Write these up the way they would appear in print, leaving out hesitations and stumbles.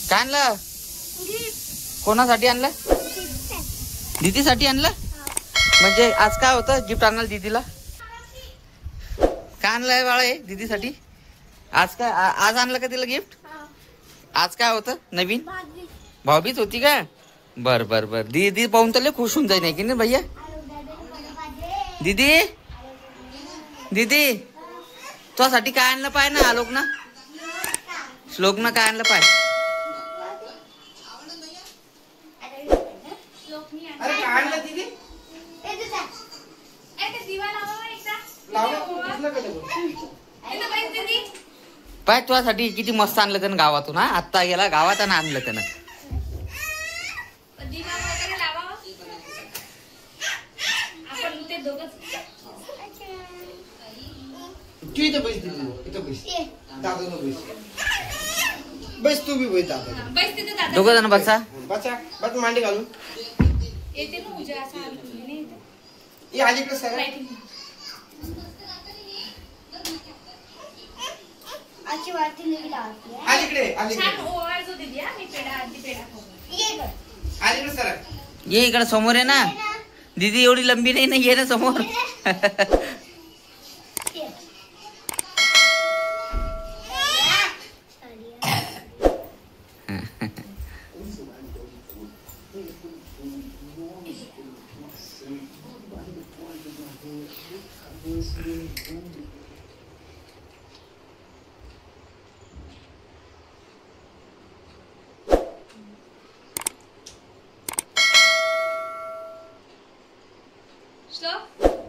काय आणलं? कोणासाठी आणलं? दीदीसाठी आणलं. म्हणजे आज काय होतं गिफ्ट आणाल दीदीला? काय आणलंय बाळा हे दीदीसाठी? आज काय आज आणलं का तिला गिफ्ट? आज काय होतं नवीन? भाऊबीज होती का? बर बर बर. दीदी पाहून तर लय खुश होऊन जाईल की नाही भैया? दीदी दीदी तुझ्यासाठी काय आणलं पाय ना आलोक ना श्लोक ना काय आणलं पाय? अरे काय आणलं दीदी? पाय तुझ्यासाठी किती मस्त आणलं त्यानं गावातून. हा आत्ता गेला गावात आणि आणलं त्यानं. बस तू बी बस दादा. दोघं जण बसा. बसा बस मांडी घालून. ये अलीकडे सर. अलीकडे अलीकडे सर. ये इकडे समोर आहे ना. दीदी एवढी लंबी नाही ना. ये ना समोर.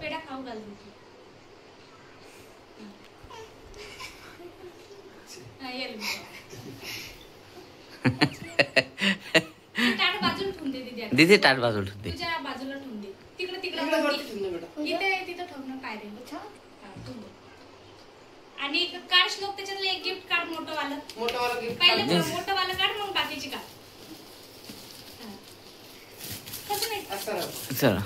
पेढा खाऊ घाल. दीदी ताट बाजूला ठेवते. तुझ्या बाजूला ठेवून दे. तिकडे तिकडे तिथं ठेवणं काय रे. आणि काढ श्लोक त्याच्यातलं एक गिफ्ट काढ मोठं वालं. पहिले मोठं वालं काढ मग बाकीची काढ. कसं नाही चला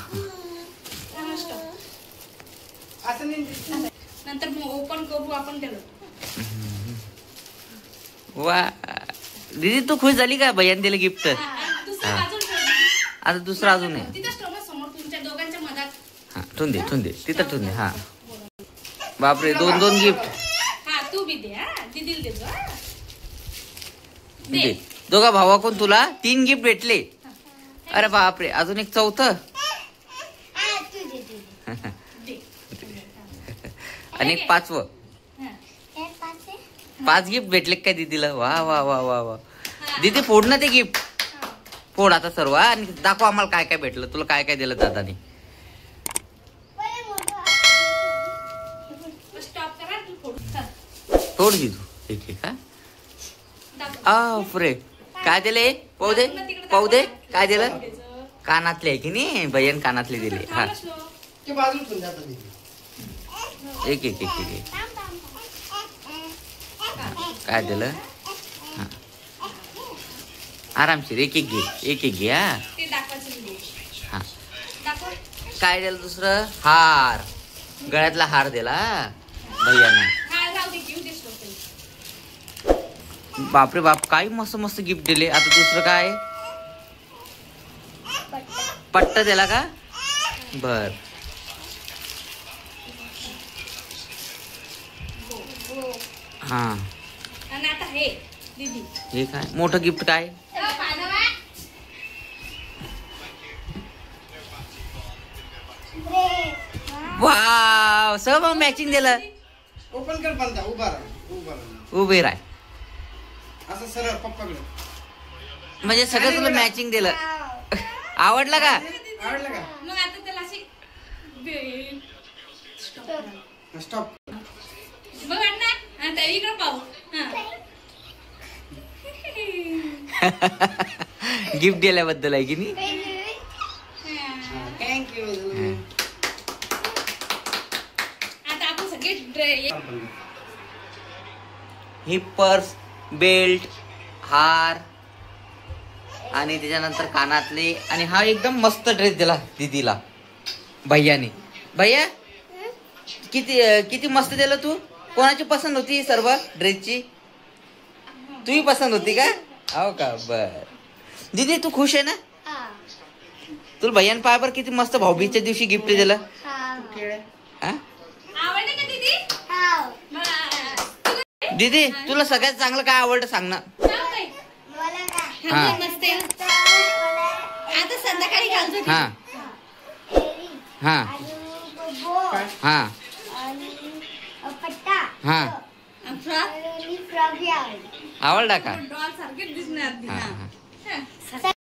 नंतर ओपन करू आपण त्याला. वा दीदी तू खुश झाली का भैयान दिलं गिफ्ट? आता दुसरं अजून आहे. तुमच्या दोघांच्या मधात. हा ठेवून दे तिथं ठेवून दे. हा बापरे 2 गिफ्ट. हा तू बी दे. हा दीदीला दे. दोघा भावाकडून तुला 3 गिफ्ट भेटले. अरे बापरे अजून एक चौथं आणि एक 5वं. 5 गिफ्ट भेटले काय दीदीला? वा वा वा वा वा. दीदी फोड ना ते गिफ्ट. फोड आता सर्व आणि दाखव आम्हाला काय काय भेटलं. तुला काय काय दिलं दादानी? फोड दे तू एक एक. हा फ्रे काय दिले? पाहू दे काय दिलं. कानातले आहे की नाही भैयान कानातले दिले. हा एक एक एक एक काय दिलं? हा आरामशीर एक एक घे. हा काय दिलं दुसरं? हार. गळ्यातला हार दिला भैयानं. बापरे बाप काय मस्त मस्त गिफ्ट दिले. आता दुसरं काय? पट्टा दिला का? बर हा. हे काय मोठं गिफ्ट काय? वाव सगळं मॅचिंग दिलं. ओपन कर पालता. उभे राय. असं सरळ पप्पाकडे. म्हणजे सगळं तुला मॅचिंग दिलं. आवडलं का? आवडलं का? मग आता त्याला अशी स्टॉप. बघ ना आता इकडे पाहू. गिफ्ट दिल्याबद्दल आहे की नाही? थँक्यू. आता आपण सगळे ही पर्स बेल्ट हार आणि त्याच्यानंतर कानातले आणि हा एकदम मस्त ड्रेस दिला दीदीला भैयाने. भैया किती मस्त दिलं तू. कोणाची पसंत होती सर्व ड्रेसची? तुझी पसंत होती का? हो का बर. दीदी तू खुश आहे ना? तुला भैयान पाय बर किती मस्त भाऊबीजच्या दिवशी गिफ्ट दिलं. हा? आवडलं का दीदी? दीदी तुला सगळ्यात चांगलं काय आवडतं सांग ना. हा मस्त आहे. आता संध्याकाळी घालतो. हा हा हा हा आवडला का? डॉल सारखेच दिसणार. हा हा